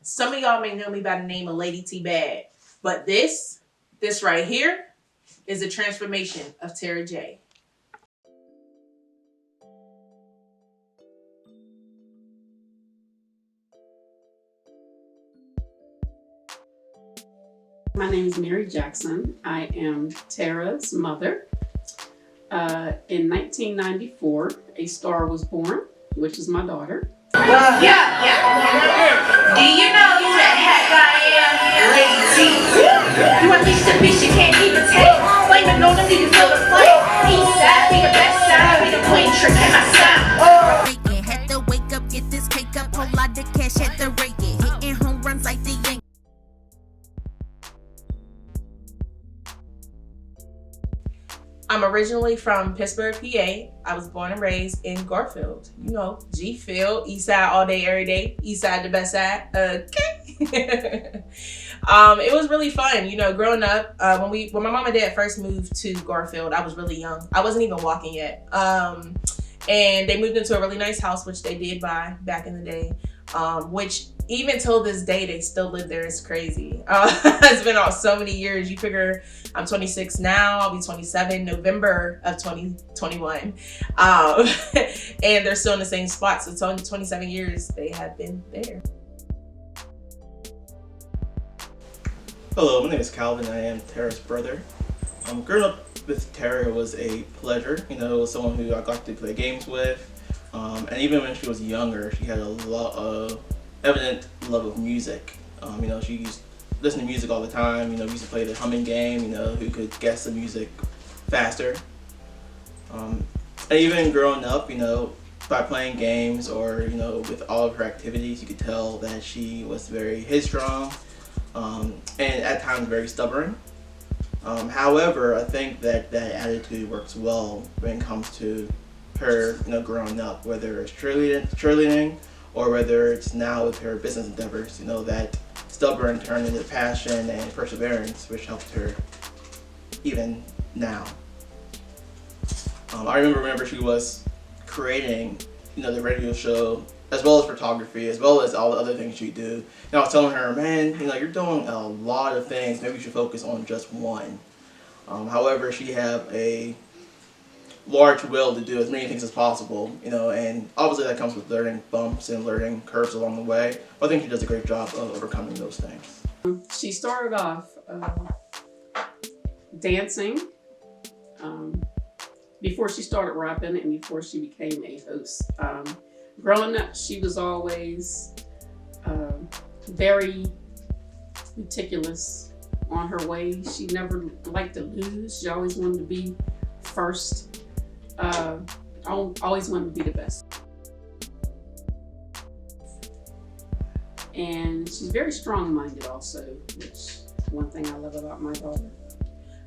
Some of y'all may know me by the name of Lady T Bad, but this right here is a transformation of Tara J. My name is Mary Jackson. I am Tara's mother. In 1994, a star was born, which is my daughter. Do you know who that hat guy is? Lady T. You unleashed a bitch you can't even take. Blaming on them, do you feel the flame? East side, be the best side, be the queen, trick in my sound. Had to wake up, get this cake up, whole lot of cash, had to rake it. Hitting home runs like the Yankees. I'm originally from Pittsburgh, PA. I was born and raised in Garfield. You know, G-Field, East Side all day, every day. East Side, the best side. Okay. It was really fun, you know, growing up. When my mom and dad first moved to Garfield, I was really young. I wasn't even walking yet. And they moved into a really nice house, which they did buy back in the day, which even till this day, they still live there. It's crazy. It's been out so many years. You figure I'm 26 now. I'll be 27 November of 2021. And they're still in the same spot. So it's only 27 years they have been there. Hello, my name is Calvin. I am Tara's brother. Growing up with Tara was a pleasure. You know, it was someone who I got to play games with. And even when she was younger, she had a lot of evident love of music. You know, she used to listen to music all the time. You know, we used to play the humming game, you know, who could guess the music faster. And even growing up, you know, by playing games or, you know, with all of her activities, you could tell that she was very headstrong and at times very stubborn. However, I think that that attitude works well when it comes to her, you know, growing up, whether it's cheerleading or whether it's now with her business endeavors. You know, that stubborn turned into passion and perseverance, which helped her even now. I remember she was creating, you know, the radio show, as well as photography, as well as all the other things she do. And I was telling her, man, you know, you're doing a lot of things. Maybe you should focus on just one. However, she have a large will to do as many things as possible, you know, and obviously that comes with learning bumps and learning curves along the way. But I think she does a great job of overcoming those things. She started off dancing before she started rapping and before she became a host. Growing up, she was always very meticulous on her way. She never liked to lose. She always wanted to be first. Always wanted to be the best. And she's very strong-minded also, which is one thing I love about my daughter.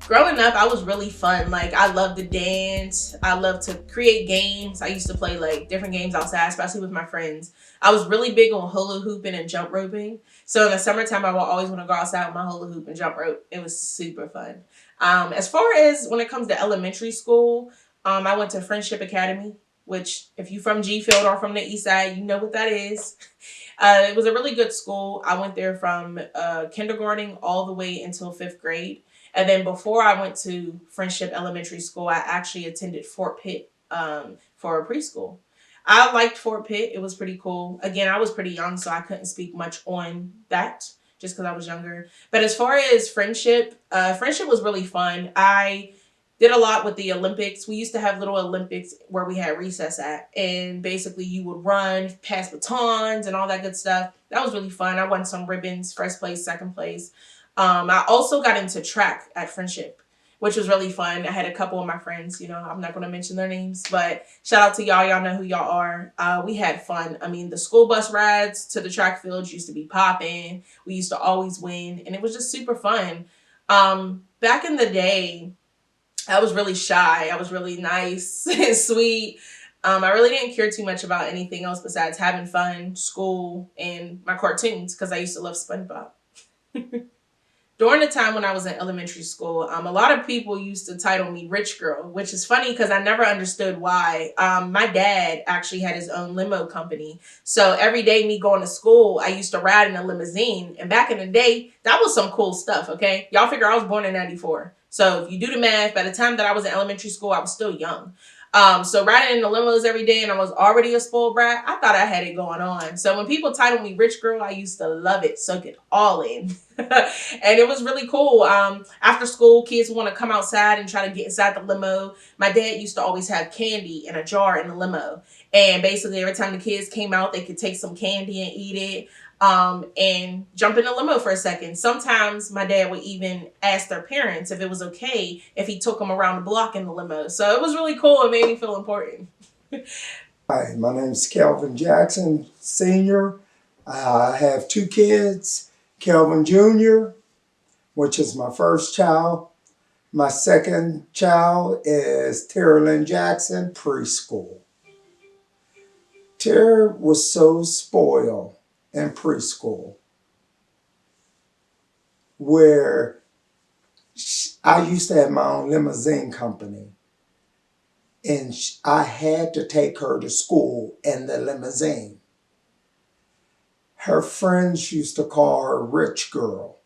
Growing up, I was really fun. Like, I loved to dance. I loved to create games. I used to play like different games outside, especially with my friends. I was really big on hula hooping and jump roping. So in the summertime, I would always want to go outside with my hula hoop and jump rope. It was super fun. As far as when it comes to elementary school, I went to Friendship Academy, which if you're from G-Field or from the East Side, you know what that is. It was a really good school. I went there from kindergarten all the way until 5th grade. And then before I went to Friendship Elementary School, I actually attended Fort Pitt for a preschool. I liked Fort Pitt. It was pretty cool. Again, I was pretty young, so I couldn't speak much on that just because I was younger. But as far as Friendship was really fun. I did a lot with the Olympics. We used to have little Olympics where we had recess at. And basically you would run, pass batons and all that good stuff. That was really fun. I won some ribbons, first place, second place. I also got into track at Friendship, which was really fun. I had a couple of my friends, you know, I'm not going to mention their names, but shout out to y'all. Y'all know who y'all are. We had fun. I mean, the school bus rides to the track fields used to be popping. We used to always win, and it was just super fun. Back in the day, I was really shy. I was really nice and sweet. I really didn't care too much about anything else besides having fun, school, and my cartoons because I used to love SpongeBob. During the time when I was in elementary school, a lot of people used to title me Rich Girl, which is funny because I never understood why. My dad actually had his own limo company. So every day me going to school, I used to ride in a limousine. And back in the day, that was some cool stuff, okay? Y'all figure I was born in 94. So if you do the math, by the time that I was in elementary school, I was still young. So riding in the limos every day and I was already a spoiled brat, I thought I had it going on. So when people titled me Rich Girl, I used to love it, soak it all in. And it was really cool. After school, kids would want to come outside and try to get inside the limo. My dad used to always have candy in a jar in the limo. And basically every time the kids came out, they could take some candy and eat it. And jump in the limo for a second. Sometimes my dad would even ask their parents if it was okay if he took them around the block in the limo. So it was really cool. It made me feel important. Hi, my name is Kelvin Jackson, Sr. I have 2 kids, Kelvin Jr., which is my first child. My second child is Tara Lynn Jackson, preschool. Tara was so spoiled in preschool where I used to have my own limousine company. And I had to take her to school in the limousine. Her friends used to call her Rich Girl.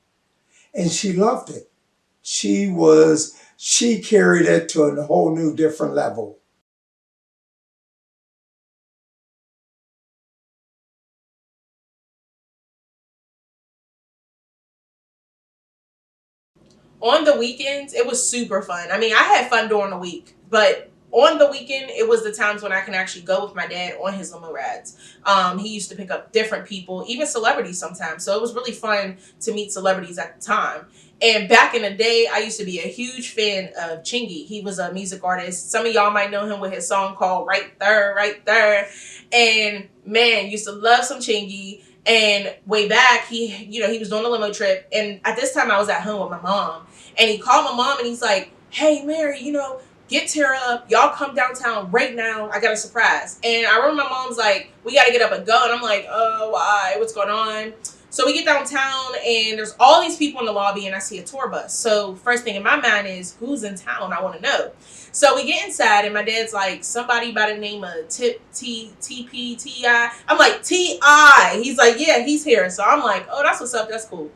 And she loved it. She carried it to a whole new different level. On the weekends, it was super fun. I mean, I had fun during the week, but on the weekend, it was the times when I can actually go with my dad on his limo rides. He used to pick up different people, even celebrities sometimes. So it was really fun to meet celebrities at the time. And back in the day, I used to be a huge fan of Chingy. He was a music artist. Some of y'all might know him with his song called Right There, Right There. And man, used to love some Chingy. And way back, he was doing a limo trip. And at this time, I was at home with my mom. And he called my mom and he's like, hey, Mary, get Tara up. Y'all come downtown right now. I got a surprise. And I remember my mom's like, we got to get up and go. And I'm like, why? What's going on? So we get downtown and there's all these people in the lobby and I see a tour bus. So first thing in my mind is, who's in town? I want to know. So we get inside and my dad's like, somebody by the name of T.P.T.I. I'm like, T.I. He's like, yeah, he's here. So I'm like, oh, that's what's up. That's cool.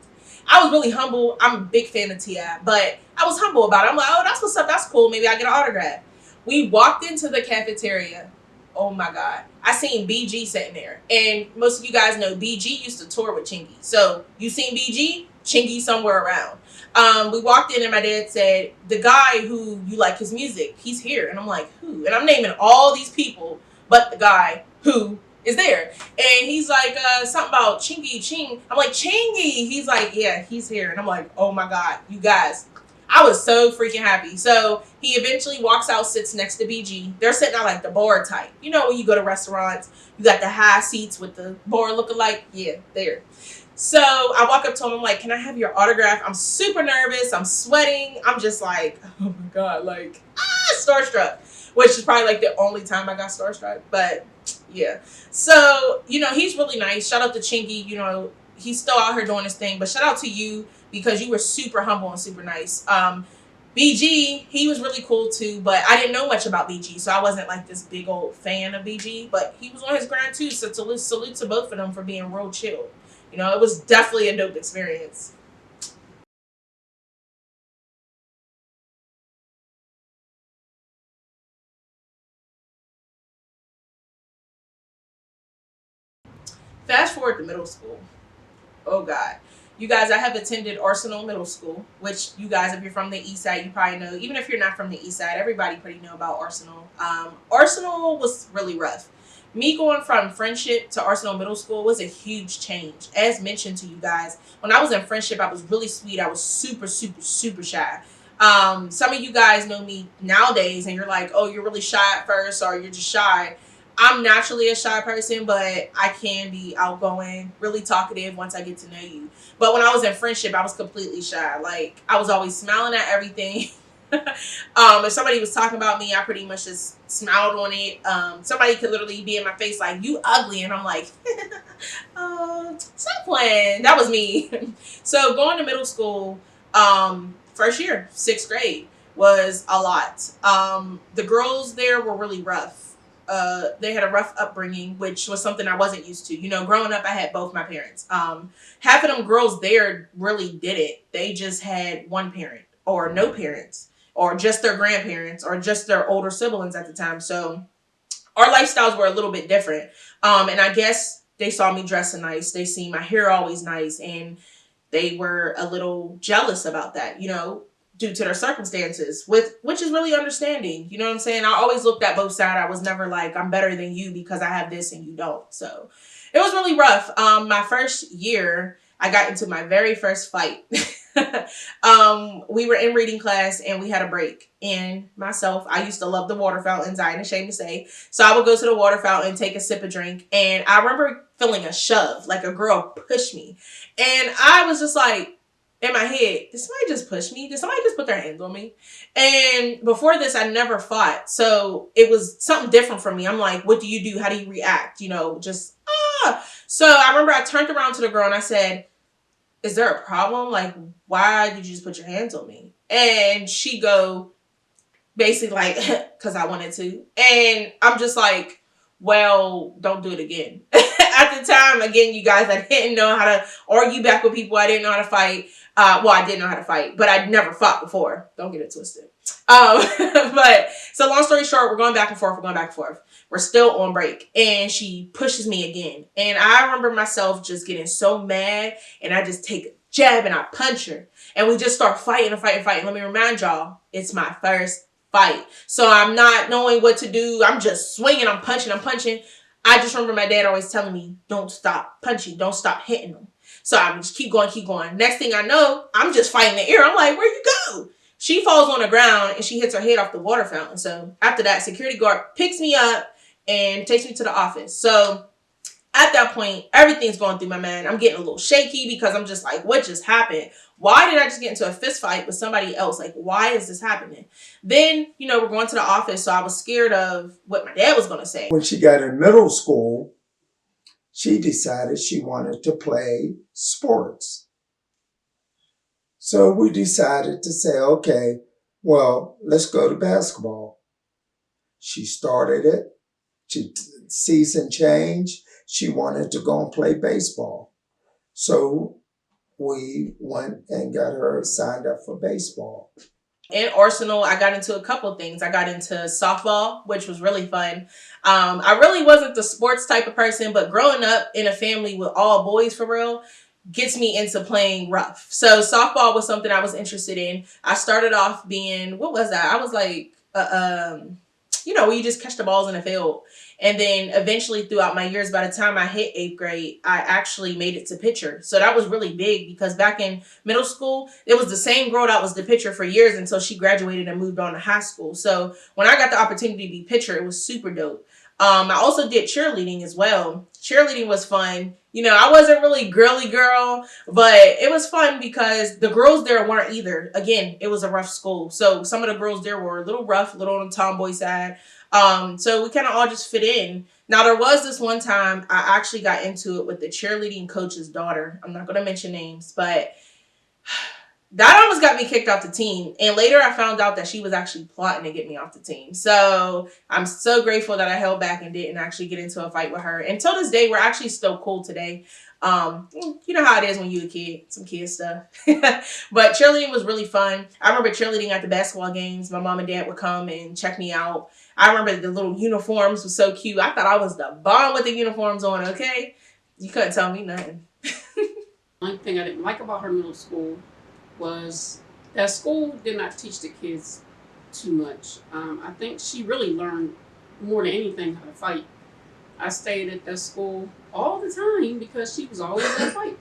I was really humble. I'm a big fan of T.I., but I was humble about it. I'm like, oh, that's what's up. That's cool. Maybe I get an autograph. We walked into the cafeteria. Oh, my God. I seen BG sitting there. And most of you guys know BG used to tour with Chingy. So you seen BG? Chingy somewhere around. We walked in and my dad said, the guy who you like his music, he's here. And I'm like, who? And I'm naming all these people but the guy who is there. And he's like, something about Chingy Ching. I'm like, Chingy. He's like, yeah, he's here. And I'm like, oh my God, you guys. I was so freaking happy. So he eventually walks out, sits next to BG. They're sitting at like the bar type. You know, when you go to restaurants, you got the high seats with the bar looking like, yeah, there. So I walk up to him. I'm like, can I have your autograph? I'm super nervous. I'm sweating. I'm just like, oh my God, like, starstruck. Which is probably like the only time I got starstruck. But yeah. So, he's really nice. Shout out to Chingy. He's still out here doing his thing. But shout out to you because you were super humble and super nice. BG, he was really cool too. But I didn't know much about BG. So I wasn't like this big old fan of BG. But he was on his grind too. So salute to both of them for being real chill. It was definitely a dope experience. Fast forward to middle school. Oh God. You guys, I have attended Arsenal Middle School, which you guys, if you're from the east side, you probably know. Even if you're not from the east side, everybody pretty know about Arsenal. Arsenal was really rough. Me going from Friendship to Arsenal Middle School was a huge change. As mentioned to you guys, when I was in Friendship, I was really sweet. I was super, super, super shy. Some of you guys know me nowadays and you're like, oh, you're really shy at first or you're just shy. I'm naturally a shy person, but I can be outgoing, really talkative once I get to know you. But when I was in Friendship, I was completely shy. Like, I was always smiling at everything. If somebody was talking about me, I pretty much just smiled on it. Somebody could literally be in my face like, you ugly. And I'm like, stop plan. That was me. So going to middle school, first year, 6th grade, was a lot. The girls there were really rough. They had a rough upbringing, which was something I wasn't used to. You know, growing up, I had both my parents. Half of them girls there really did it. They just had one parent or no parents or just their grandparents or just their older siblings at the time. So our lifestyles were a little bit different. And I guess they saw me dressing nice. They see my hair always nice. And they were a little jealous about that, you know, due to their circumstances, which is really understanding. You know what I'm saying? I always looked at both sides. I was never like, I'm better than you because I have this and you don't. So it was really rough. My first year, I got into my very first fight. We were in reading class and we had a break. And myself, I used to love the water fountains, I ain't ashamed to say. So I would go to the water fountain, take a sip of drink. And I remember feeling a shove, like a girl pushed me. And I was just like, in my head, did somebody just push me? Did somebody just put their hands on me? And before this, I never fought. So it was something different for me. I'm like, what do you do? How do you react? You know, just, So I remember I turned around to the girl and I said, is there a problem? Like, why did you just put your hands on me? And she go, basically like, because I wanted to. And I'm just like, well, don't do it again. At the time, again, you guys, I didn't know how to argue back with people. I didn't know how to fight. Well, I did know how to fight, but I'd never fought before. Don't get it twisted. But so long story short, we're going back and forth. We're still on break. And she pushes me again. And I remember myself just getting so mad. And I just take a jab and I punch her. And we just start fighting. Let me remind y'all, it's my first fight. So I'm not knowing what to do. I'm just swinging. I'm punching. I just remember my dad always telling me, don't stop punching. Don't stop hitting them. So I just keep going. Next thing I know, I'm just fighting the air. I'm like, where you go? She falls on the ground and she hits her head off the water fountain. So after that, security guard picks me up and takes me to the office. So at that point, everything's going through my mind. I'm getting a little shaky because I'm just like, what just happened? Why did I just get into a fist fight with somebody else? Like, why is this happening? Then, you know, we're going to the office. So I was scared of what my dad was going to say. When she got in middle school, she decided she wanted to play sports. So we decided to say, okay, well, let's go to basketball. She started it. Season changed. She wanted to go and play baseball. So we went and got her signed up for baseball. In Arsenal, I got into a couple things. I got into softball, which was really fun. I really wasn't the sports type of person, but growing up in a family with all boys for real gets me into playing rough. So softball was something I was interested in. I started off being, what was that? I was like, you know, where you just catch the balls in the field. And then eventually throughout my years, by the time I hit 8th grade, I actually made it to pitcher. So that was really big because back in middle school, it was the same girl that was the pitcher for years until she graduated and moved on to high school. So when I got the opportunity to be pitcher, it was super dope. I also did cheerleading as well. Cheerleading was fun. You know, I wasn't really girly girl, but it was fun because the girls there weren't either. Again, it was a rough school. So some of the girls there were a little rough, a little on the tomboy side. So we kind of all just fit in. Now, there was this one time I actually got into it with the cheerleading coach's daughter. I'm not going to mention names, but that almost got me kicked off the team. And later I found out that she was actually plotting to get me off the team. So I'm so grateful that I held back and didn't actually get into a fight with her. Until this day, we're actually still cool today. You know how it is when you're a kid, some kid stuff. But cheerleading was really fun. I remember cheerleading at the basketball games. My mom and dad would come and check me out. I remember the little uniforms were so cute. I thought I was the bomb with the uniforms on, okay? You couldn't tell me nothing. One thing I didn't like about her middle school was that school did not teach the kids too much. I think she really learned more than anything how to fight. I stayed at that school all the time because she was always in a fight.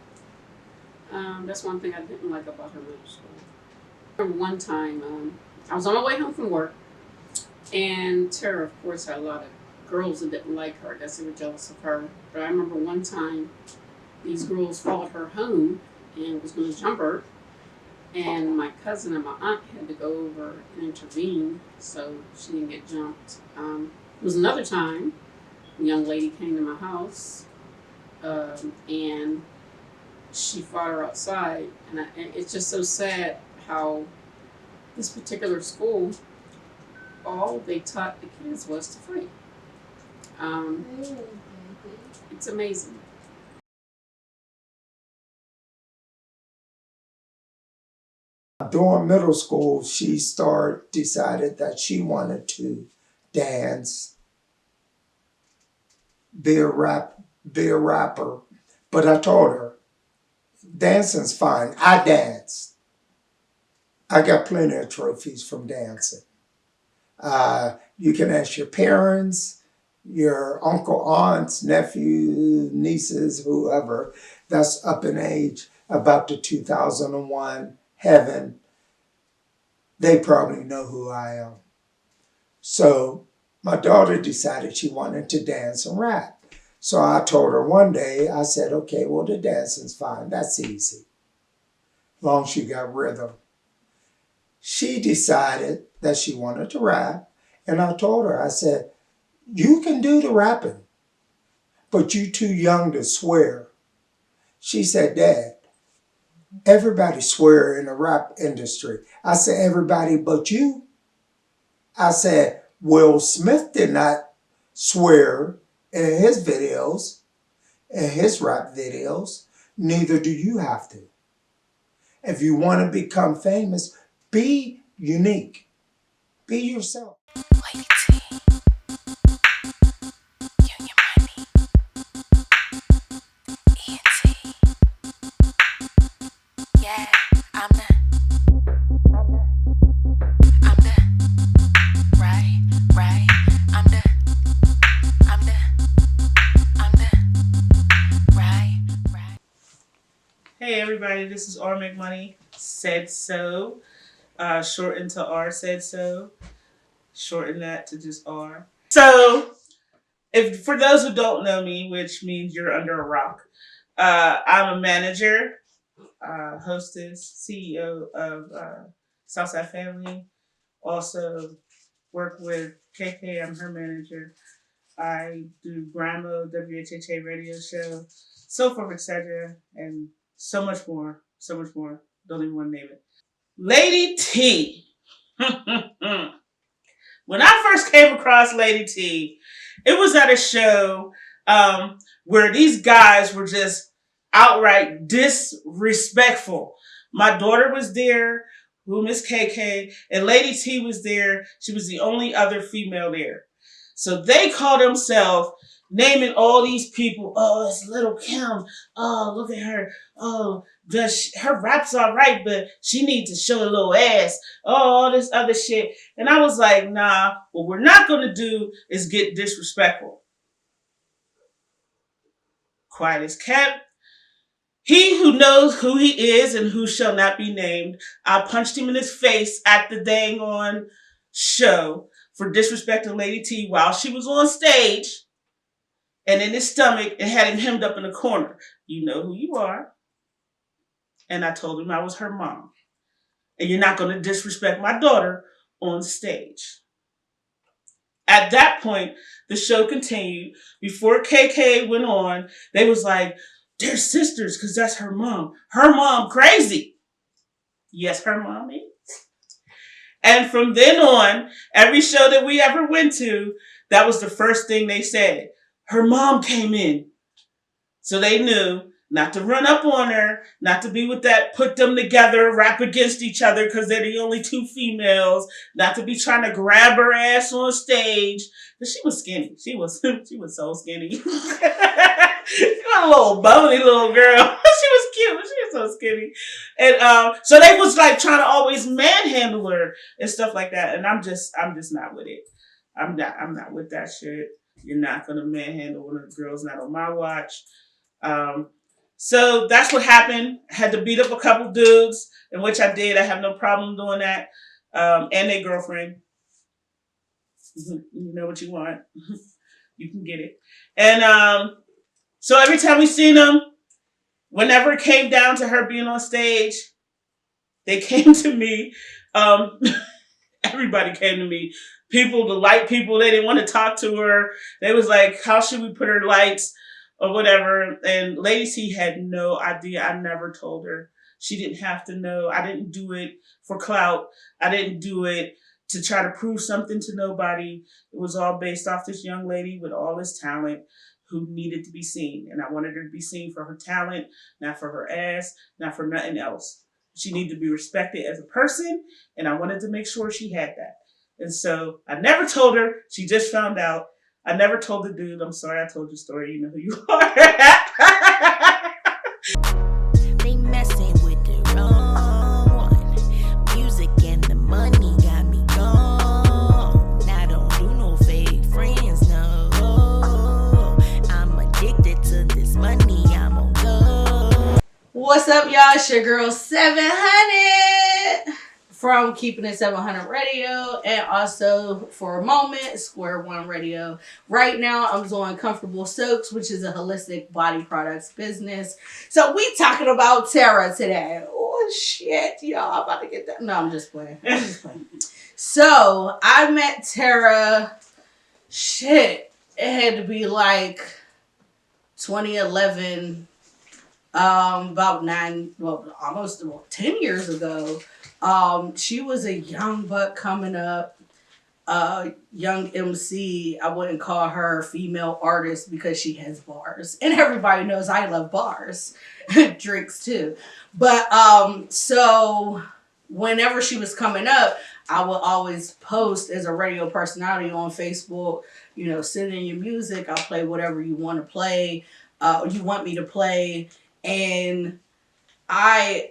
That's one thing I didn't like about her middle school. I remember one time, I was on my way home from work, and Tara, of course, had a lot of girls that didn't like her. I guess they were jealous of her. But I remember one time, these girls followed her home and was going to jump her. And my cousin and my aunt had to go over and intervene so she didn't get jumped. There was another time, a young lady came to my house and she fought her outside, and it's just so sad how this particular school, all they taught the kids was to fight. It's amazing. During middle school, she decided that she wanted to dance, be a rapper. But I told her, dancing's fine. I dance. I got plenty of trophies from dancing. You can ask your parents, your uncle, aunts, nephews, nieces, whoever that's up in age about the 2001 Heaven. They probably know who I am. So my daughter decided she wanted to dance and rap. So I told her one day, I said, okay, well, the dancing's fine. That's easy. Long as she got rhythm. She decided that she wanted to rap. And I told her, I said, you can do the rapping, but you too young to swear. She said, Dad, everybody swear in the rap industry. I said, everybody but you. I said, Will Smith did not swear in his videos, in his rap videos. Neither do you have to. If you want to become famous, be unique. Be yourself. Lady T, Union Money, ENT. Yeah, I'm the right, I'm the right. Hey everybody, this is R Make Money Said So. Shortened to R Said So. Shorten that to just R. So, if for those who don't know me, which means you're under a rock, I'm a manager, hostess, CEO of Southside Family. Also work with KK, I'm her manager. I do Grimo, WHHA radio show, so forth, etc. And so much more. So much more. Don't even want to name it. Lady T. When I first came across Lady T, it was at a show where these guys were just outright disrespectful. My daughter was there, who Miss KK, and Lady T was there. She was the only other female there. So they call themselves naming all these people. Oh, it's Little Kim. Oh, look at her. Oh, her rap's all right, but she needs to show a little ass. Oh, all this other shit. And I was like, nah, what we're not going to do is get disrespectful. Quiet as kept. He who knows who he is and who shall not be named, I punched him in his face at the dang on show for disrespecting Lady T while she was on stage, and in his stomach, and had him hemmed up in a corner. You know who you are. And I told him I was her mom. And you're not going to disrespect my daughter on stage. At that point, the show continued. Before KK went on, they was like, they're sisters because that's her mom. Her mom crazy. Yes, her mom is. And from then on, every show that we ever went to, that was the first thing they said. Her mom came in. So they knew not to run up on her, not to be with that, put them together, rap against each other because they're the only two females, not to be trying to grab her ass on stage. But she was skinny. She was so skinny. She was a little bony little girl. She was cute, but she was so skinny. And so they was like trying to always manhandle her and stuff like that. And I'm just not with it. I'm not with that shit. You're not gonna manhandle one of the girls, not on my watch. So that's what happened. I had to beat up a couple dudes, in which I did. I have no problem doing that. And their girlfriend. You know what you want. You can get it. And so every time we seen them, whenever it came down to her being on stage, they came to me. Everybody came to me. People, the light people, they didn't want to talk to her. They was like, how should we put her lights? or whatever. And Lady T had no idea. I never told her. She didn't have to know. I didn't do it for clout. I didn't do it to try to prove something to nobody. It was all based off this young lady with all this talent who needed to be seen. And I wanted her to be seen for her talent, not for her ass, not for nothing else. She needed to be respected as a person, and I wanted to make sure she had that. And so I never told her. She just found out. I never told the dude. I'm sorry I told your story. You know who you are. They messing with the wrong one. Music and the money got me gone. I don't do no fake friends, no. I'm addicted to this money. I'm on go. What's up, y'all? It's your girl 700 from Keeping It 700 Radio, and also for a moment, Square One Radio. Right now, I'm doing Comfortable Soaks, which is a holistic body products business. So we talking about Tara today. Oh shit, y'all! I'm about to get that. No, I'm just playing. So I met Tara. Shit, it had to be like 2011. About almost 10 years ago. She was a young buck coming up, young MC. I wouldn't call her a female artist because she has bars, and everybody knows I love bars, drinks too. But so whenever she was coming up, I would always post as a radio personality on Facebook. You know, send in your music. I'll play whatever you want to play. You want me to play. And I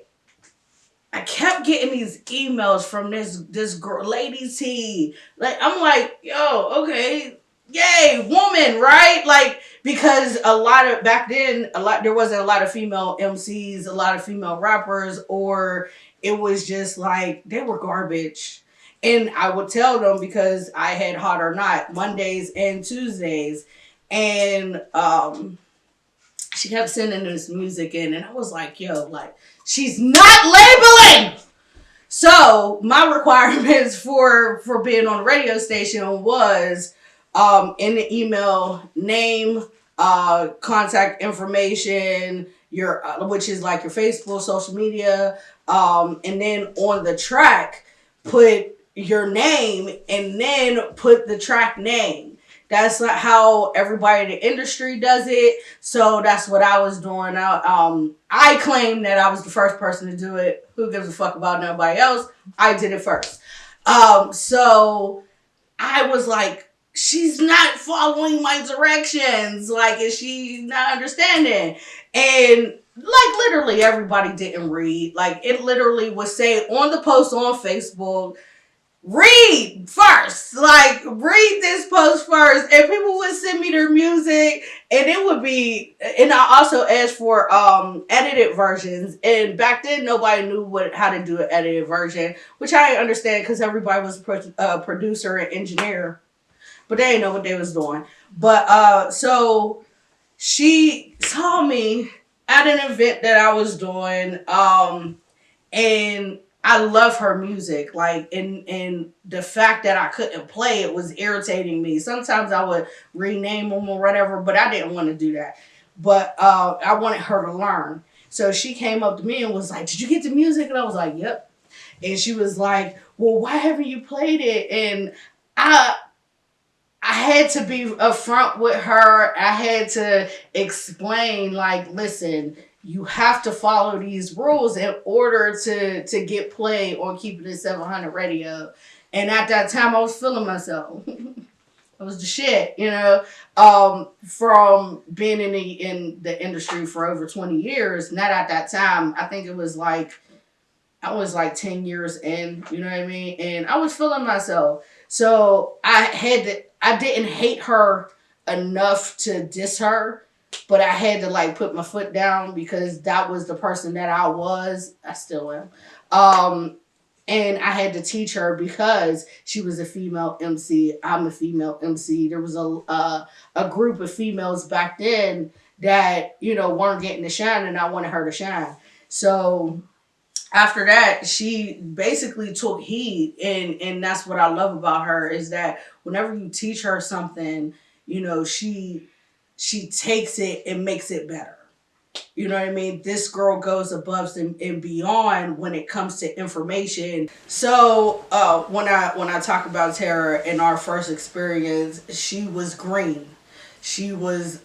kept getting these emails from this girl, Lady T. Like, I'm like, yo, okay, yay, woman, right? Like, because back then, there wasn't a lot of female MCs, a lot of female rappers, or it was just like, they were garbage. And I would tell them because I had Hot or Not Mondays and Tuesdays. And, she kept sending this music in, and I was like, yo, like, she's not labeling! So my requirements for being on the radio station was in the email, name, contact information, your which is like your Facebook, social media, and then on the track, put your name and then put the track name. That's not how everybody in the industry does it. So that's what I was doing. I claim that I was the first person to do it. Who gives a fuck about nobody else? I did it first. So I was like, she's not following my directions. Like, is she not understanding? And like literally everybody didn't read. Like, it literally would say on the post on Facebook, read first, like read this post first, and people would send me their music, and it would be, and I also asked for edited versions, and back then nobody knew how to do an edited version, which I didn't understand because everybody was a producer and engineer, but they didn't know what they was doing. But so she saw me at an event that I was doing, and I love her music, like, and the fact that I couldn't play it was irritating me. Sometimes I would rename them or whatever, but I didn't want to do that. But I wanted her to learn. So she came up to me and was like, did you get the music? And I was like, yep. And she was like, well, why haven't you played it? And I had to be upfront with her. I had to explain, like, listen, you have to follow these rules in order to get played on Keeping It 700 Radio. And at that time, I was feeling myself. I was the shit, you know. From being in the industry for over 20 years. Not at that time. I think it was like, I was like 10 years in, you know what I mean? And I was feeling myself. So I didn't hate her enough to diss her. But I had to like put my foot down because that was the person that I was. I still am. And I had to teach her because she was a female MC. I'm a female MC. There was a group of females back then that, you know, weren't getting to shine, and I wanted her to shine. So after that, she basically took heed, and that's what I love about her is that whenever you teach her something, you know, she she takes it and makes it better. You know what I mean? This girl goes above and beyond when it comes to information. So when I talk about Tara in our first experience, she was green. She was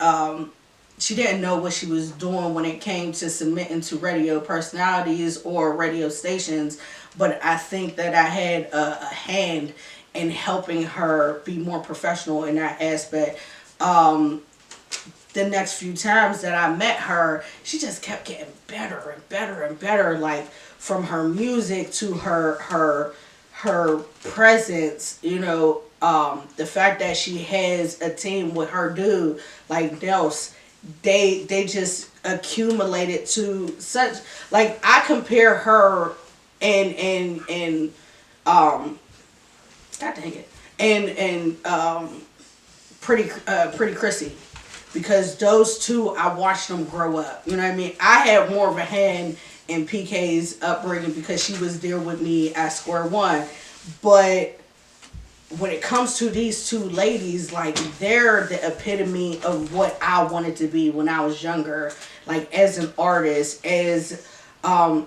she didn't know what she was doing when it came to submitting to radio personalities or radio stations, but I think that I had a hand in helping her be more professional in that aspect. The next few times that I met her, she just kept getting better and better and better, like from her music to her presence, the fact that she has a team with her dude, like Nels, they just accumulated to such, like, I compare her and God dang it, and Pretty Chrissy, because those two, I watched them grow up. You know what I mean? I had more of a hand in PK's upbringing because she was there with me at square one. But when it comes to these two ladies, like, they're the epitome of what I wanted to be when I was younger. Like, as an artist, as a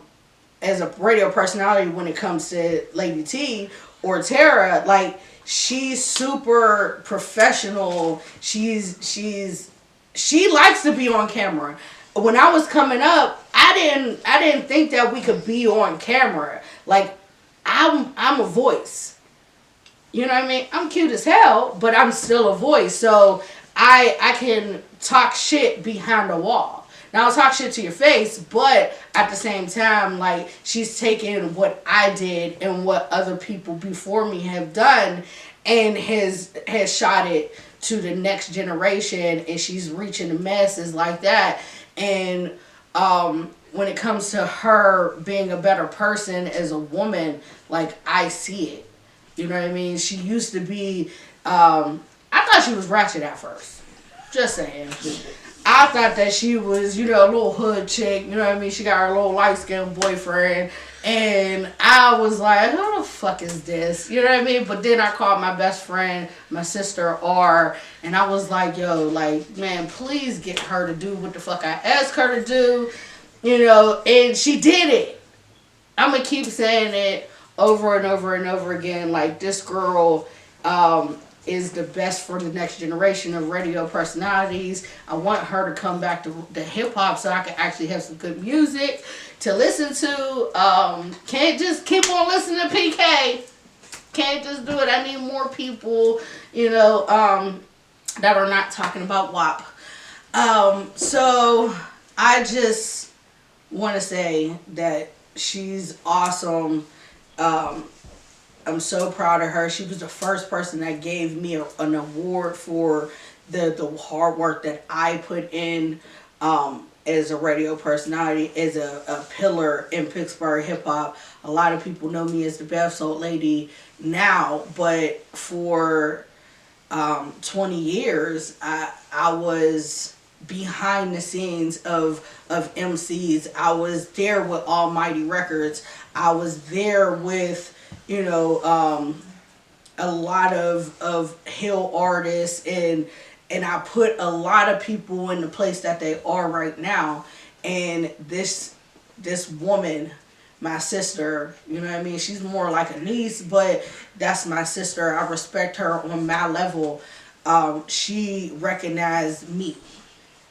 radio personality when it comes to Lady T or Tara, like, she's super professional. She likes to be on camera. When I was coming up, I didn't think that we could be on camera. Like, I'm a voice. You know what I mean? I'm cute as hell, but I'm still a voice. So I can talk shit behind a wall. Now, I'll talk shit to your face, but at the same time, like, she's taken what I did and what other people before me have done and has shot it to the next generation, and she's reaching the masses like that. And when it comes to her being a better person as a woman, like, I see it. You know what I mean? She used to be, I thought she was ratchet at first. Just saying. I thought that she was, a little hood chick. You know what I mean? She got her little light-skinned boyfriend. And I was like, who the fuck is this? You know what I mean? But then I called my best friend, my sister, R, and I was like, yo, like, man, please get her to do what the fuck I asked her to do. And she did it. I'm going to keep saying it over and over and over again. Like, this girl is the best for the next generation of radio personalities. I want her to come back to the hip-hop so I can actually have some good music to listen to. Can't just keep on listening to PK. Can't just do it. I need more people, that are not talking about WAP. So I just want to say that she's awesome. I'm so proud of her. She was the first person that gave me an award for the hard work that I put in as a radio personality, as a pillar in Pittsburgh hip-hop. A lot of people know me as the Bath Salt Lady now, but for 20 years, I was behind the scenes of MCs. I was there with Almighty Records. I was there with a lot of Hill artists, and I put a lot of people in the place that they are right now. And this woman, my sister, you know what I mean? She's more like a niece, but that's my sister. I respect her on my level. She recognized me.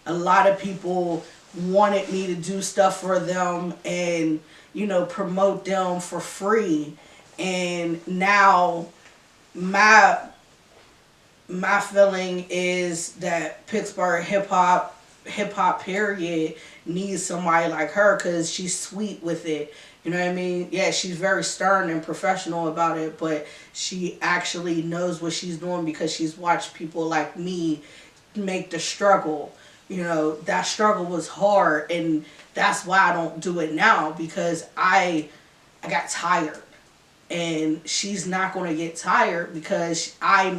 A lot of people wanted me to do stuff for them and, promote them for free. And now my feeling is that Pittsburgh hip hop period needs somebody like her, because she's sweet with it. You know what I mean? Yeah, she's very stern and professional about it, but she actually knows what she's doing because she's watched people like me make the struggle. That struggle was hard, and that's why I don't do it now, because I got tired. And she's not going to get tired because I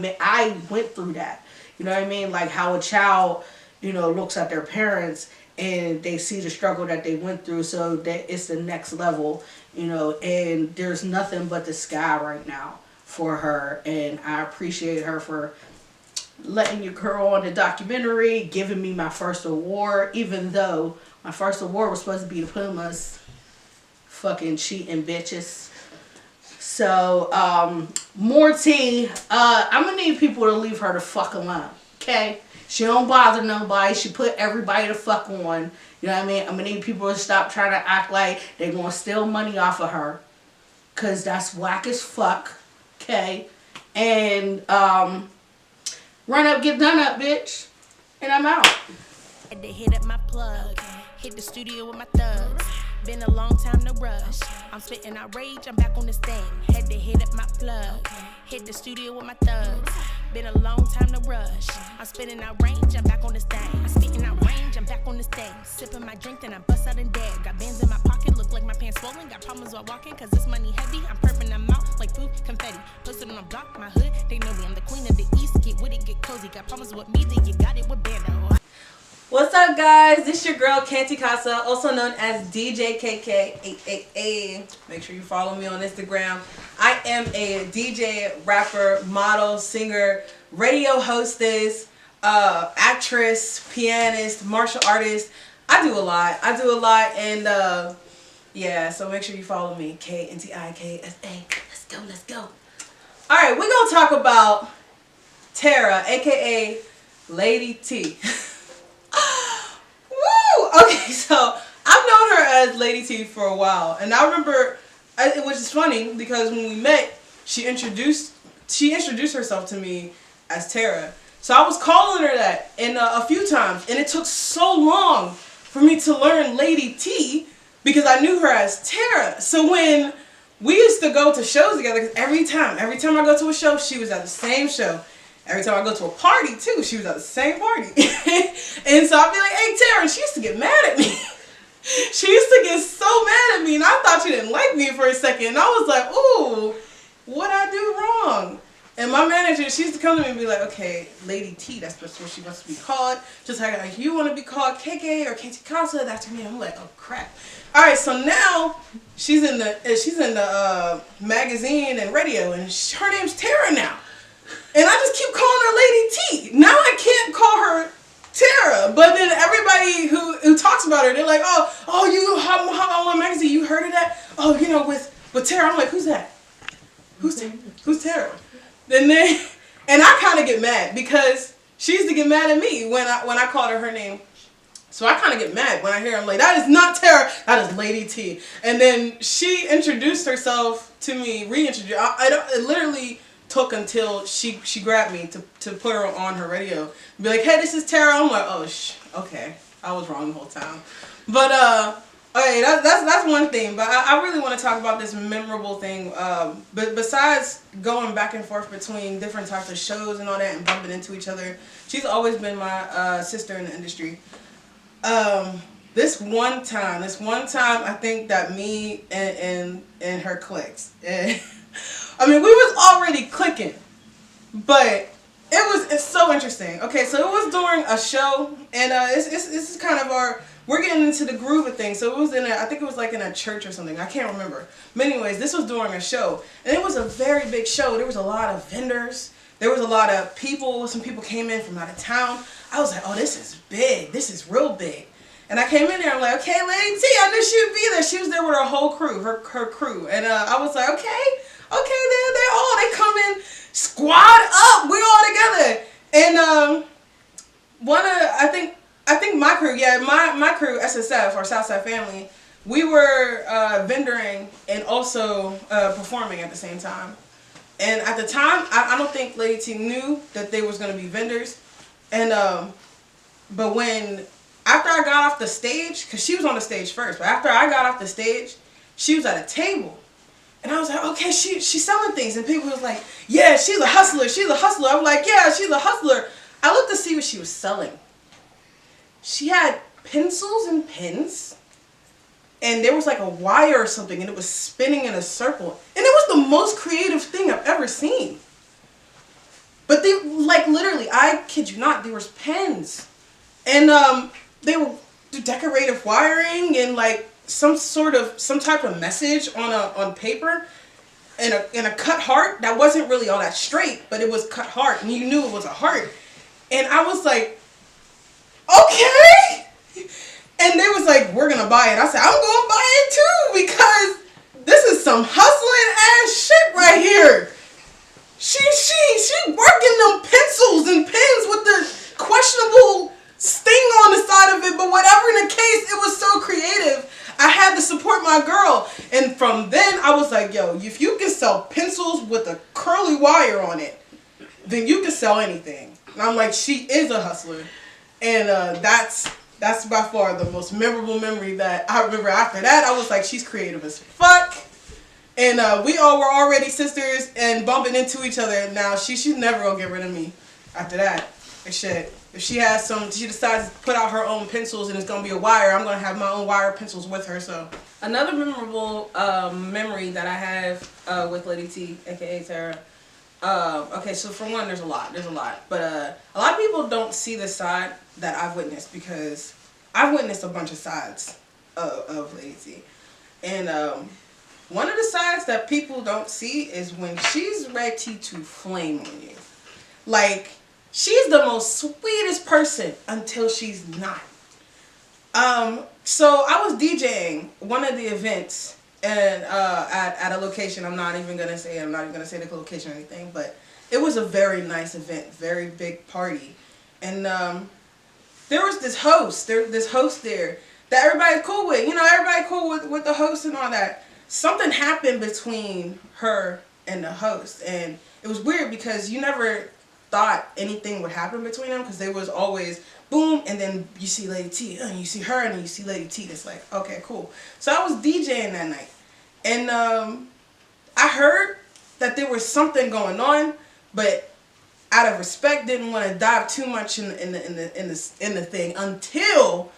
went through that. You know what I mean? Like how a child, looks at their parents and they see the struggle that they went through, so that it's the next level, and there's nothing but the sky right now for her. And I appreciate her for letting your girl on the documentary, giving me my first award, even though my first award was supposed to be the Pumas. Fucking cheating bitches. So, Morty, I'm gonna need people to leave her the fuck alone, okay? She don't bother nobody. She put everybody the fuck on. You know what I mean? I'm gonna need people to stop trying to act like they're gonna steal money off of her. Cause that's whack as fuck, okay? And, run up, get done up, bitch. And I'm out. Had to hit up my plug. Hit the studio with my thugs. Been a long time, no rush. I'm spitting out rage, I'm back on this thing. Had to hit up my plug. Hit the studio with my thugs. Been a long time, no rush. I'm spitting out range, I'm back on this thing. I'm spitting out range, I'm back on this thing. Sipping my drink, then I bust out and dead. Got bands in my pocket, look like my pants swollen. Got problems while walking, cause this money heavy. I'm perping them out like food confetti. Posted on a block, my hood, they know me. I'm the queen of the east, get with it, get cozy. Got problems with me, then you got it with Bando. What's up, guys? This your girl Canty Casa, also known as DJ KK888. Make sure you follow me on Instagram. I am a DJ, rapper, model, singer, radio hostess, actress, pianist, martial artist. I do a lot, and yeah, so make sure you follow me, KNTIKSA. Let's go. All right, we're gonna talk about Tara, aka Lady T. Woo! Okay, so I've known her as Lady T for a while, and I remember it was just funny because when we met, she introduced herself to me as Tara. So I was calling her that a few times, and it took so long for me to learn Lady T because I knew her as Tara. So when we used to go to shows together, because every time I go to a show, she was at the same show. Every time I go to a party, too, she was at the same party. And so I'd be like, hey, Tara, and she used to get mad at me. She used to get so mad at me, and I thought she didn't like me for a second. And I was like, ooh, what'd I do wrong? And my manager, she used to come to me and be like, okay, Lady T, that's what she wants to be called. Just like you want to be called KK or KT Casa, that's me. I'm like, oh, crap. All right, so now she's in the magazine and radio, and her name's Tara now. And I just keep calling her Lady T. Now I can't call her Tara. But then everybody who talks about her, they're like, oh, you on magazine, you heard of that? Oh, you know, with Tara. I'm like, who's that? Who's Tara? And I kind of get mad because she used to get mad at me when I called her name. So I kind of get mad when I hear I'm like, that is not Tara, that is Lady T. And then she introduced herself to me, reintroduced. It literally took until she grabbed me to put her on her radio. Be like, hey, this is Tara. I'm like, oh, okay. I was wrong the whole time. But, okay, that's one thing. But I really want to talk about this memorable thing. But besides going back and forth between different types of shows and all that and bumping into each other, she's always been my sister in the industry. This one time, I think that me and her clicked. I mean, we was already clicking, but it's so interesting. Okay, so it was during a show, and this is kind of we're getting into the groove of things. So it was I think it was like in a church or something. I can't remember. But anyways, this was during a show, and it was a very big show. There was a lot of vendors. There was a lot of people. Some people came in from out of town. I was like, oh, this is big. This is real big. And I came in there, I'm like, okay, Lady T, I knew she would be there. She was there with her whole crew, her crew. And I was like, okay, they come in, squad up, we're all together. And I think my crew, my crew, SSF, or Southside Family, we were vendoring and also performing at the same time. And at the time, I don't think Lady T knew that they was going to be vendors. And but after I got off the stage, because she was on the stage first, but after I got off the stage, she was at a table. And I was like, okay, she's selling things. And people was like, yeah, she's a hustler. I'm like, yeah, she's a hustler. I looked to see what she was selling. She had pencils and pens. And there was like a wire or something, and it was spinning in a circle. And it was the most creative thing I've ever seen. But they, like, literally, I kid you not, there was pens. And they were decorative wiring and like some type of message on paper and a cut heart that wasn't really all that straight, but it was cut heart, and you knew it was a heart. And I was like, okay. And they was like, we're gonna buy it. I said, I'm gonna buy it too, because this is some hustling ass shit right here. She working them pencils and pens with the questionable sting on the side of it, but whatever the case, it was so creative. I had to support my girl. And from then I was like, yo, if you can sell pencils with a curly wire on it, then you can sell anything. And I'm like, she is a hustler. And that's by far the most memorable memory that I remember. After that, I was like, she's creative as fuck. And we all were already sisters and bumping into each other. Now she's never gonna get rid of me after that. And shit. If she decides to put out her own pencils and it's gonna be a wire, I'm gonna have my own wire pencils with her. So another memorable memory that I have with Lady T, aka Tara. Okay, so for one, there's a lot, but a lot of people don't see the side that I've witnessed, because I've witnessed a bunch of sides of Lady T, and one of the sides that people don't see is when she's ready to flame on you. Like, she's the most sweetest person until she's not. So I was DJing one of the events, and at a location. I'm not even gonna say the location or anything, but it was a very nice event, very big party, and there was this host there that everybody's cool with. You know, everybody cool with the host and all that. Something happened between her and the host, and it was weird because you never thought anything would happen between them, because they was always boom, and then you see Lady T, and you see her, and then you see Lady T. It's like, okay, cool. So I was DJing that night, and I heard that there was something going on, but out of respect, didn't want to dive too much in the thing until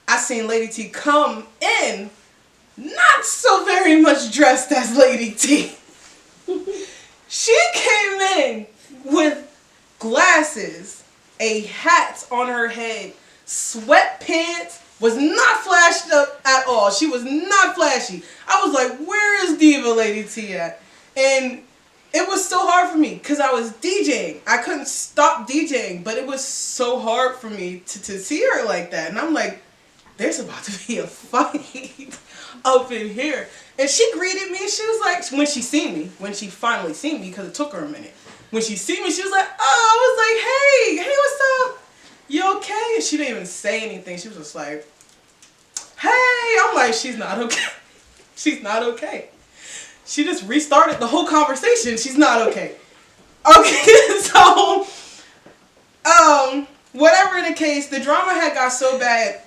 I seen Lady T come in, not so very much dressed as Lady T. She came in with glasses, a hat on her head, sweatpants, was not flashed up at all. She was not flashy. I was like, where is Diva Lady T at? And it was so hard for me because I was DJing. I couldn't stop DJing, but it was so hard for me to see her like that. And I'm like, there's about to be a fight up in here. And she greeted me, and she was like, when she finally seen me, because it took her a minute. When she seen me, she was like, oh, I was like, hey, what's up? You okay? And she didn't even say anything. She was just like, hey. I'm like, she's not okay. She's not okay. She just restarted the whole conversation. She's not okay. Okay, so, whatever the case, the drama had got so bad,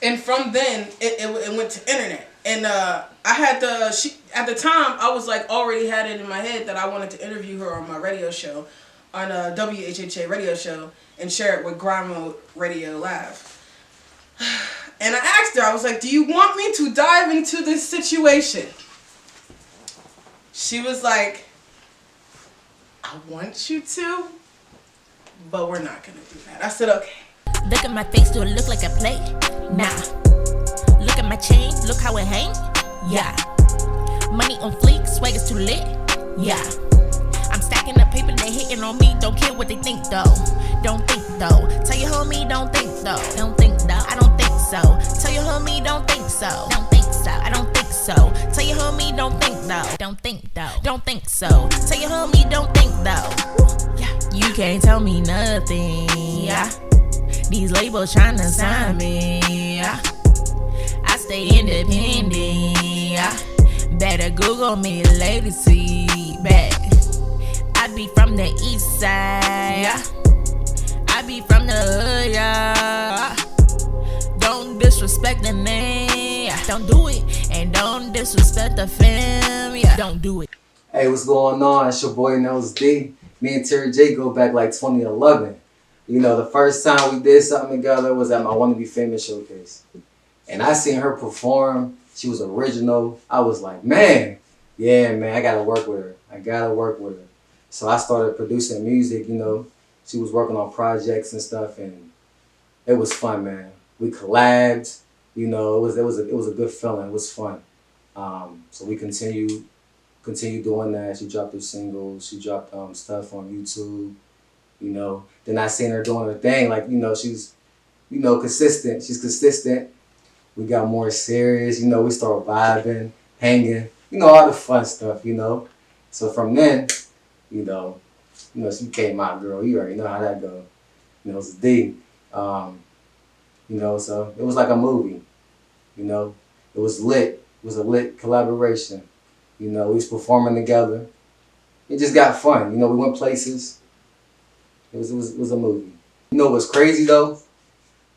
and from then, it went to internet. And at the time, I was like already had it in my head that I wanted to interview her on my radio show, on a WHHA radio show, and share it with Grind Mode Radio Live. And I asked her, I was like, do you want me to dive into this situation? She was like, I want you to, but we're not going to do that. I said, okay. Look at my face, do it look like I play? Nah. Look at my chain, look how it hang? Yeah. Money on fleek, swag is too lit? Yeah. I'm stacking up paper, they hitting on me, don't care what they think though. Don't think though. Tell your homie, don't think though. Don't think though. I don't think so. Tell your homie, don't think so. Don't think so. I don't think so. Tell your homie, don't think though. Don't think though. Don't think so. Tell your homie, don't think though. Yeah. You can't tell me nothing. Yeah. These labels trying to sign me. Yeah. I stay independent. Yeah. Better Google me, Lady T. Back. I be from the east side. Yeah. I be from the hood, yeah. Don't disrespect the name, yeah. Don't do it, and don't disrespect the fam, yeah. Don't do it. Hey, what's going on? It's your boy Nels D. Me and Terry J go back like 2011. You know, the first time we did something together was at my Wanna Be Famous showcase. And I seen her perform. She was original. I was like, man, I gotta work with her. So I started producing music, you know. She was working on projects and stuff, and it was fun, man. We collabed, you know. It was a good feeling. It was fun. So we continue doing that. She dropped her singles. She dropped stuff on YouTube, you know. Then I seen her doing her thing, like, you know, she's, you know, consistent. She's consistent. We got more serious, you know, we started vibing, hanging, you know, all the fun stuff, you know. So from then, you know, she became my girl. You already know how that goes. You know, it's D. You know, so it was like a movie. You know, it was lit. It was a lit collaboration. You know, we was performing together. It just got fun. You know, we went places. It was a movie. You know what's crazy though?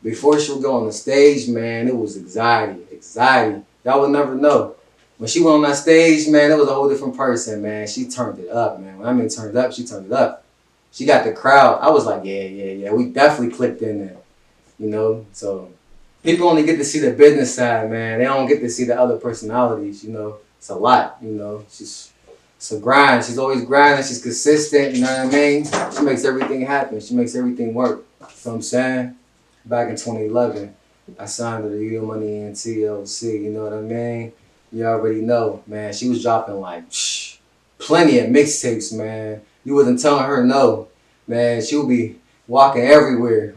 Before she would go on the stage, man, it was anxiety. Anxiety. Y'all would never know. When she went on that stage, man, it was a whole different person, man. She turned it up, man. When I mean turned it up, she turned it up. She got the crowd. I was like, yeah. We definitely clicked in there. You know? So people only get to see the business side, man. They don't get to see the other personalities, you know. It's a lot, you know. It's a grind. She's always grinding. She's consistent, you know what I mean? She makes everything happen. She makes everything work. You know what I'm saying? Back in 2011, I signed her to U Money and TLC, you know what I mean? You already know, man. She was dropping like plenty of mixtapes, man. You wasn't telling her no, man. She would be walking everywhere,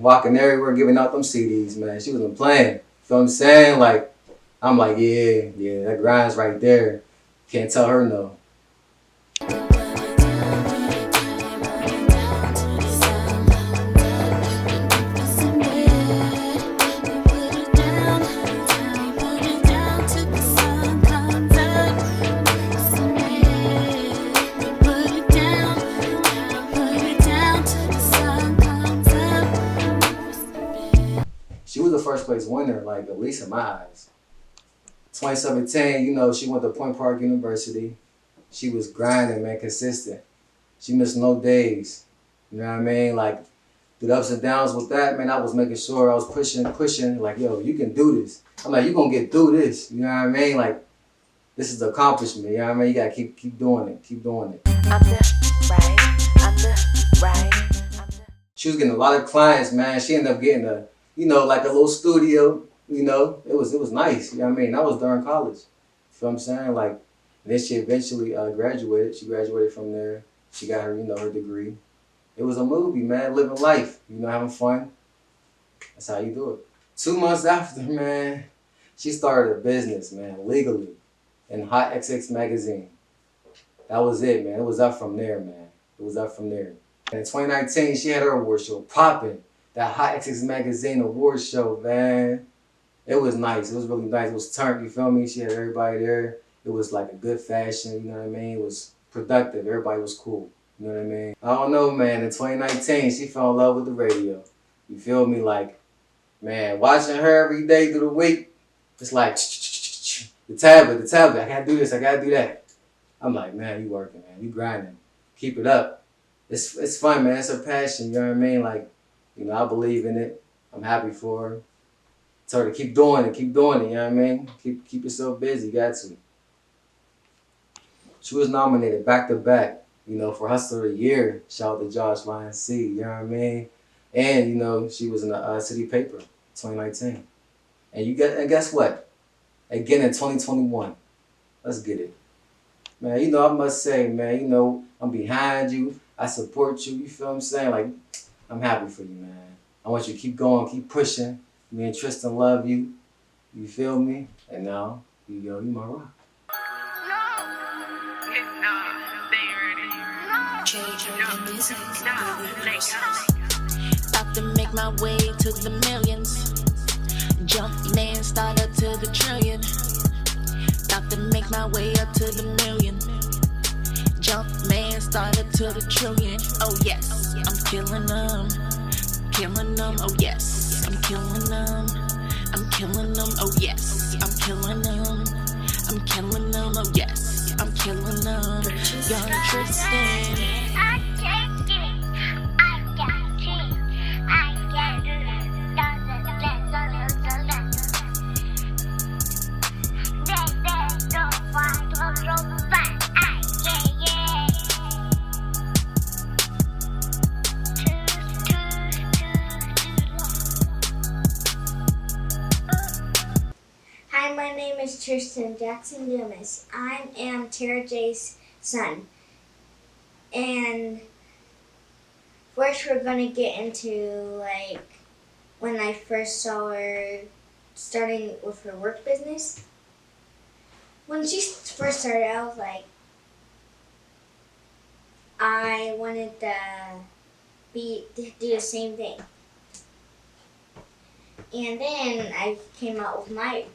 giving out them CDs, man. She wasn't playing. You know what I'm saying? Like, I'm like, yeah, that grind's right there. Can't tell her no. She was the first place winner, like, at least in my eyes. 2017, you know, she went to Point Park University. She was grinding, man, consistent. She missed no days. You know what I mean? Like, through the ups and downs with that, man, I was making sure I was pushing, like, yo, you can do this. I'm like, you gonna get through this. You know what I mean? Like, this is the accomplishment. You know what I mean? You gotta keep doing it. Keep doing it. I'm the right. She was getting a lot of clients, man. She ended up getting a, you know, like a little studio. You know, it was nice. You know what I mean? That was during college. You know what I'm saying? Like, then she eventually graduated. She graduated from there. She got her, you know, her degree. It was a movie, man. Living life, you know, having fun. That's how you do it. 2 months after, man, she started a business, man, legally, in Hot XX magazine. That was it, man. It was up from there, man. It was up from there. And in 2019, she had her award show popping. That Hot XX magazine award show, man. It was nice. It was really nice. It was turned, you feel me? She had everybody there. It was like a good fashion, you know what I mean? It was productive. Everybody was cool. You know what I mean? I don't know, man. In 2019, she fell in love with the radio. You feel me? Like, man, watching her every day through the week, it's like, the tablet. I gotta do this, I gotta do that. I'm like, man, you working, man. You grinding. Keep it up. It's fun, man. It's her passion, you know what I mean? Like, you know, I believe in it. I'm happy for her. Tell her to keep doing it, you know what I mean? Keep yourself busy, you got to. She was nominated back-to-back, you know, for Hustler of the Year. Shout out to Josh YNC, you know what I mean? And, you know, she was in the City Paper, 2019. And guess what? Again in 2021. Let's get it. Man, you know, I must say, man, you know, I'm behind you. I support you, you feel what I'm saying? Like, I'm happy for you, man. I want you to keep going, keep pushing. Me and Tristan love you. You feel me? And now, you my rock. About to make my way to the millions. Jump man, start up to the trillion. About to make my way up to the million. Jump man, start up to the trillion. Oh yes, I'm killing them. Oh yes. I'm killing them, oh yes. I'm killing them, oh yes. I'm killing them, young Tristan. I can't get it. I got it. I can't do it. Hi, my name is Tristan Jackson Dumas. I am Tara J's son. And first we're gonna get into like when I first saw her starting with her work business. When she first started, I was like, I wanted to do the same thing. And then I came out with my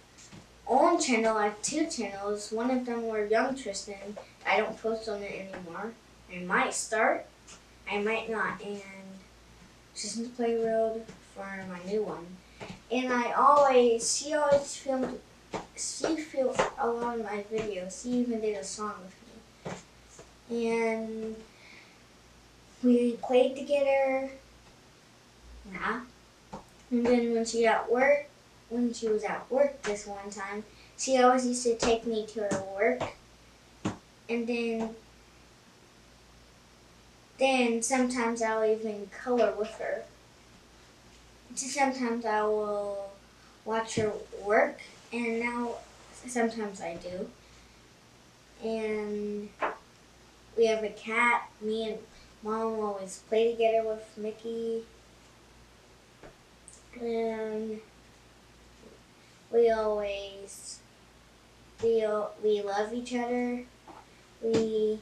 own channel. I have 2 channels. One of them were Young Tristan. I don't post on it anymore. I might start, I might not. And Tristan's Playroad for my new one. And she always filmed a lot of my videos. She even did a song with me. And we played together. Yeah. And then when she was at work this one time, she always used to take me to her work. And then sometimes I'll even color with her. Sometimes I will watch her work, and now sometimes I do. And we have a cat. Me and Mom always play together with Mickey. And we love each other. We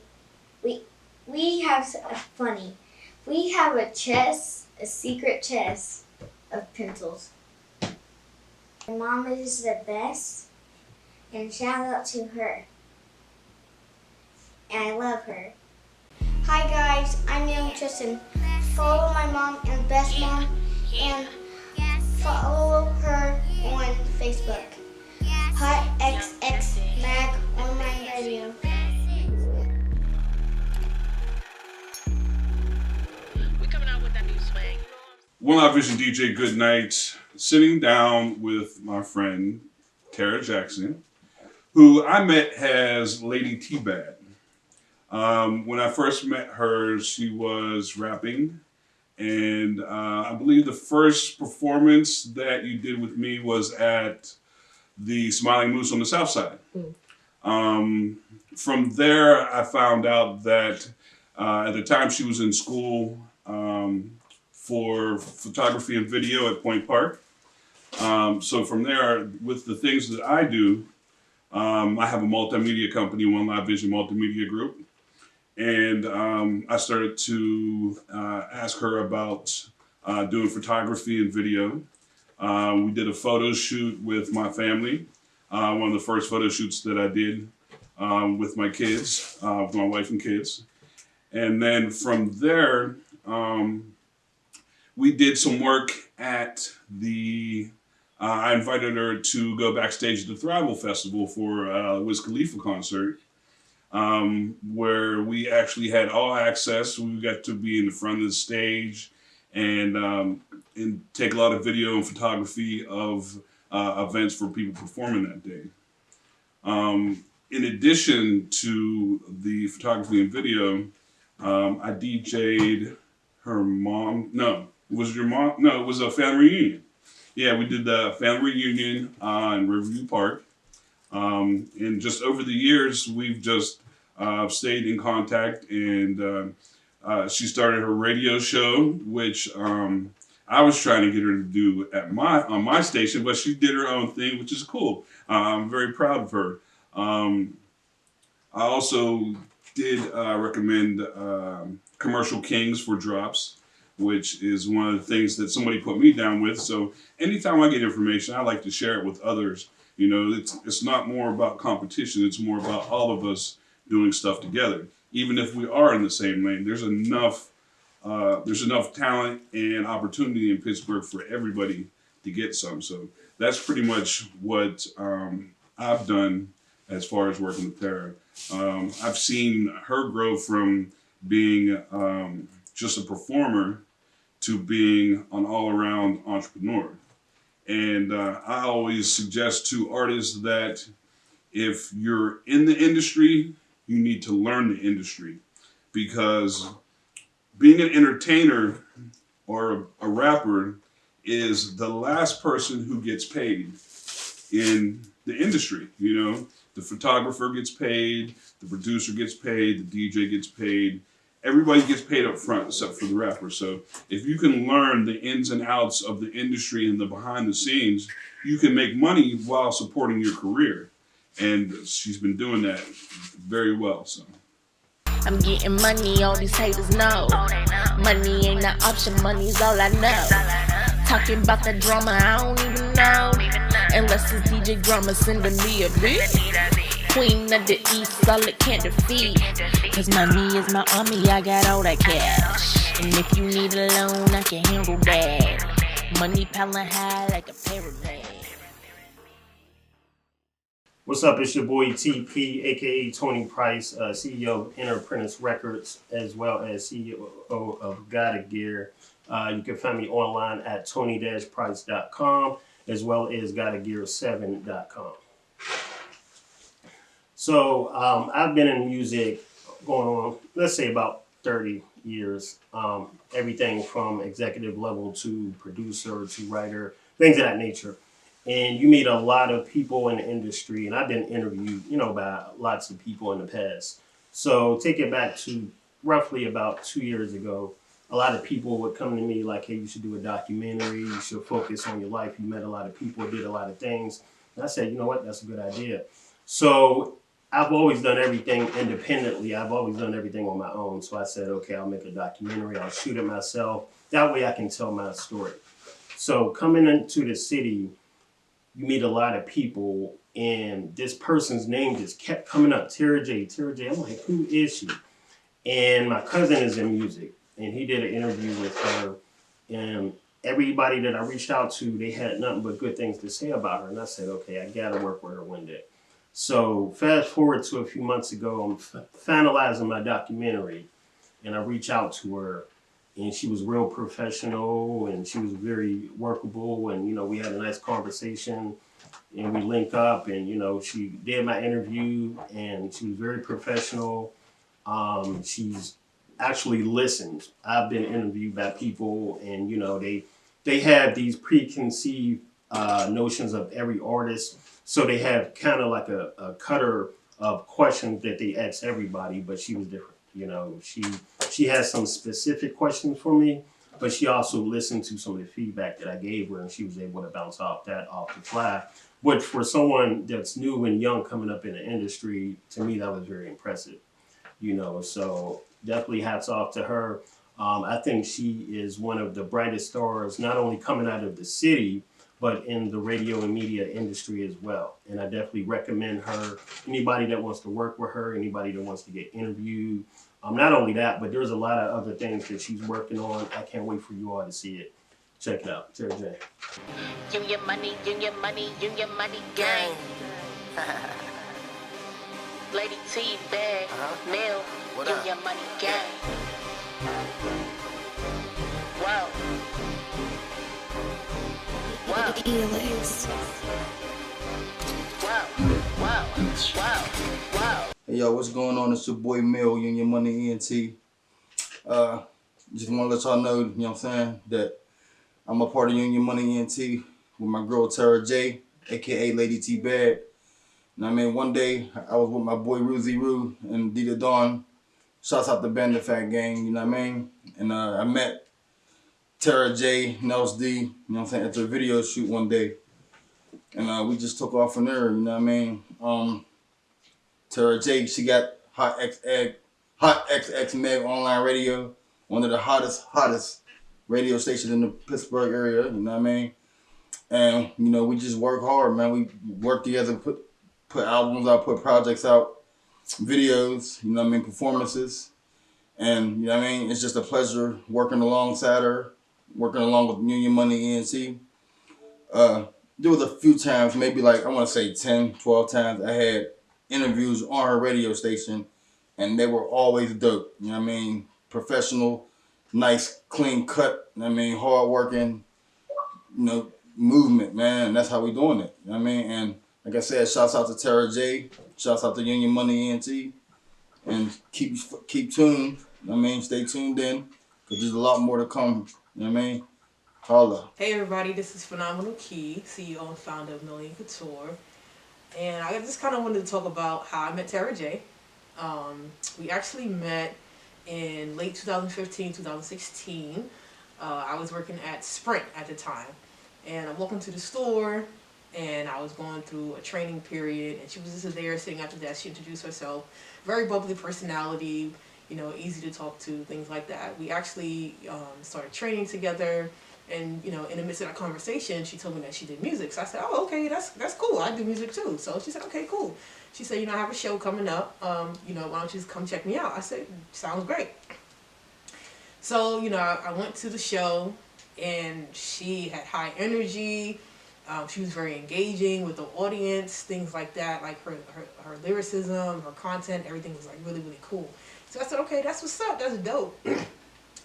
have a secret chest of pencils. My mom is the best, and shout out to her. And I love her. Hi guys, I'm Young Tristan. Follow my mom and Best Mom, and follow her on Facebook. Hot XX Mag Online Radio. One Live Vision DJ Goodnight, sitting down with my friend Tara Jackson, who I met as Lady T-Bad. When I first met her, she was rapping, and I believe the first performance that you did with me was at the Smiling Moose on the South Side. From there, I found out that at the time she was in school for photography and video at Point Park. So from there, with the things that I do, I have a multimedia company, One Live Vision Multimedia Group. And I started to ask her about doing photography and video. We did a photo shoot with my family, one of the first photo shoots that I did with my kids, with my wife and kids. And then from there, we did some work at the, I invited her to go backstage at the Thrival Festival for Wiz Khalifa concert, where we actually had all access. We got to be in the front of the stage and take a lot of video and photography of events for people performing that day. In addition to the photography and video, I DJ'd her mom. No, was it your mom? No, it was a family reunion. Yeah, we did the family reunion in Riverview Park. And just over the years, we've just stayed in contact. And she started her radio show, which I was trying to get her to do on my station, but she did her own thing, which is cool. I'm very proud of her. I also did recommend Commercial Kings for drops, which is one of the things that somebody put me down with. So anytime I get information, I like to share it with others. You know, it's not more about competition. It's more about all of us doing stuff together. Even if we are in the same lane, there's enough talent and opportunity in Pittsburgh for everybody to get some. So that's pretty much what I've done as far as working with Tara. I've seen her grow from being just a performer to being an all-around entrepreneur. And I always suggest to artists that if you're in the industry, you need to learn the industry, because being an entertainer or a rapper is the last person who gets paid in the industry. You know, the photographer gets paid, the producer gets paid, the DJ gets paid, everybody gets paid up front except for the rapper. So if you can learn the ins and outs of the industry and the behind the scenes, you can make money while supporting your career. And she's been doing that very well. So I'm getting money, all these haters know. Money ain't an option, money's all I know. Talking about the drama, I don't even know. Unless it's DJ Drama sending me a beat. Queen of the East, solid can't defeat. Cause money is my army, I got all that cash. And if you need a loan, I can handle that. Money piling high like a pyramid. What's up? It's your boy TP, aka Tony Price, CEO of Entrepreneurship Records, as well as CEO of Gotta Gear. You can find me online at tony-price.com, as well as gottagear7.com. So I've been in music going on, let's say about 30 years. Everything from executive level to producer to writer, things of that nature. And you meet a lot of people in the industry, and I've been interviewed, by lots of people in the past. So take it back to roughly about 2 years ago. A lot of people would come to me like, hey, you should do a documentary. You should focus on your life. You met a lot of people, did a lot of things. And I said, you know what? That's a good idea. So I've always done everything independently. I've always done everything on my own. So I said, okay, I'll make a documentary. I'll shoot it myself. That way I can tell my story. So coming into the city, you meet a lot of people, and this person's name just kept coming up. Tara J. I'm like, who is she? And my cousin is in music, and he did an interview with her. And everybody that I reached out to, they had nothing but good things to say about her. And I said, okay, I got to work with her one day. So fast forward to a few months ago, I'm finalizing my documentary, and I reach out to her. And she was real professional, and she was very workable, and we had a nice conversation, and we link up, and she did my interview, and she was very professional. She's actually listened. I've been interviewed by people, and they have these preconceived notions of every artist, so they have kind of like a cutter of questions that they ask everybody, but she was different. She has some specific questions for me, but she also listened to some of the feedback that I gave her, and she was able to bounce off the fly. Which for someone that's new and young coming up in the industry, to me that was very impressive. So definitely hats off to her. I think she is one of the brightest stars, not only coming out of the city, but in the radio and media industry as well. And I definitely recommend her. Anybody that wants to work with her, anybody that wants to get interviewed. Not only that, but there's a lot of other things that she's working on. I can't wait for you all to see it. Check it out. Tara J. Junior money, gang. Lady T, bag, Mill, Junior money, gang. Wow. Wow. Wow. Hey yo, what's going on? It's your boy Mill, Union Money ENT. Just want to let y'all know, what I'm saying, that I'm a part of Union Money ENT with my girl Tara J, aka Lady T Bad. And one day I was with my boy Ruzy Roo and Dita Dawn. Shouts out the Bandit Fat Gang, And I met Tara J, Nels D, at their video shoot one day. And we just took off from there, Tara J, she got Hot XX Meg online radio, one of the hottest radio stations in the Pittsburgh area, And, we just work hard, man. We work together, put albums out, put projects out, videos, performances. And, it's just a pleasure working alongside her, working along with Union Money ENT. There was a few times, maybe like, I want to say 10, 12 times, I had interviews on her radio station, and they were always dope. Professional, nice, clean cut. Hard working. Movement, man. And that's how we doing it. And like I said, shouts out to Tara J. Shouts out to Union Money ENT. And keep tuned. Stay tuned in, because there's a lot more to come. Holla. Hey everybody, this is Phenomenal Key, CEO and founder of Million Couture. And I just kind of wanted to talk about how I met Tara J. We actually met in late 2015, 2016. I was working at Sprint at the time. And I walked into the store, and I was going through a training period, and she was just there sitting at the desk. She introduced herself. Very bubbly personality, you know, easy to talk to, things like that. We actually started training together, and, you know, in the midst of that conversation, she told me that she did music. So I said, oh, okay, that's cool. I do music too. So she said, okay, cool. She said, you know, I have a show coming up. You know, why don't you just come check me out? I said, sounds great. So, you know, I went to the show, and she had high energy. She was very engaging with the audience, things like that. Like her lyricism, her content, everything was like really, really cool. So I said, okay, that's what's up. That's dope.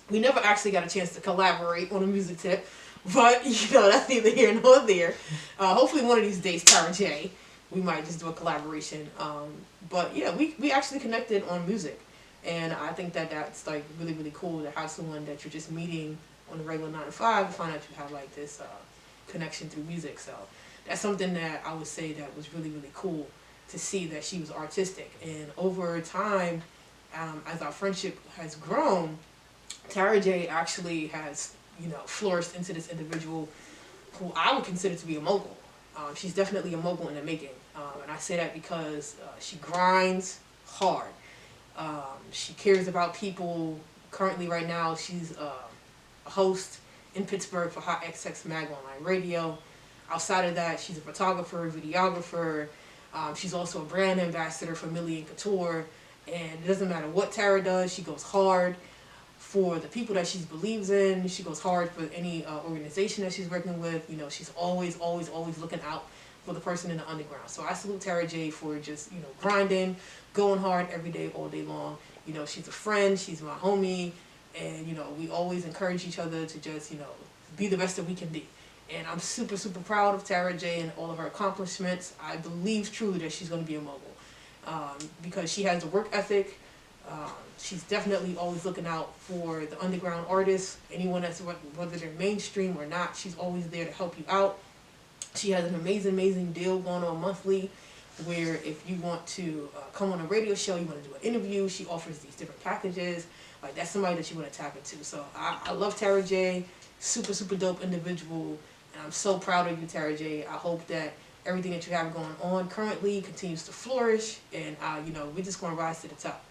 We never actually got a chance to collaborate on a music tip, but, you know, that's neither here nor there. Hopefully one of these days, Tara J, we might just do a collaboration. But yeah, we actually connected on music. And I think that that's like really, really cool to have someone that you're just meeting on a regular 9 to 5 to find out you have like this connection through music. So that's something that I would say that was really, really cool to see that she was artistic. And over time, as our friendship has grown, Tara J actually has, you know, flourished into this individual who I would consider to be a mogul. She's definitely a mogul in the making. And I say that because she grinds hard. She cares about people. Currently, right now, she's a host in Pittsburgh for Hot XX Mag Online Radio. Outside of that, she's a photographer, videographer. She's also a brand ambassador for Millie & Couture. And it doesn't matter what Tara does, she goes hard for the people that she believes in. She goes hard for any organization that she's working with. You know, she's always looking out for the person in the underground. So I salute Tara J for just, you know, grinding, going hard every day, all day long. You know, she's a friend, she's my homie, and, you know, we always encourage each other to just, you know, be the best that we can be. And I'm super, super proud of Tara J and all of her accomplishments. I believe truly that she's going to be a mogul because she has the work ethic. She's definitely always looking out for the underground artists, anyone that's, whether they're mainstream or not, she's always there to help you out. She has an amazing deal going on monthly where if you want to come on a radio show, you want to do an interview, she offers these different packages. Like, that's somebody that you want to tap into. So I love Tara J, super, super dope individual, and I'm so proud of you, Tara J. I hope that everything that you have going on currently continues to flourish, and you know, we're just going to rise to the top.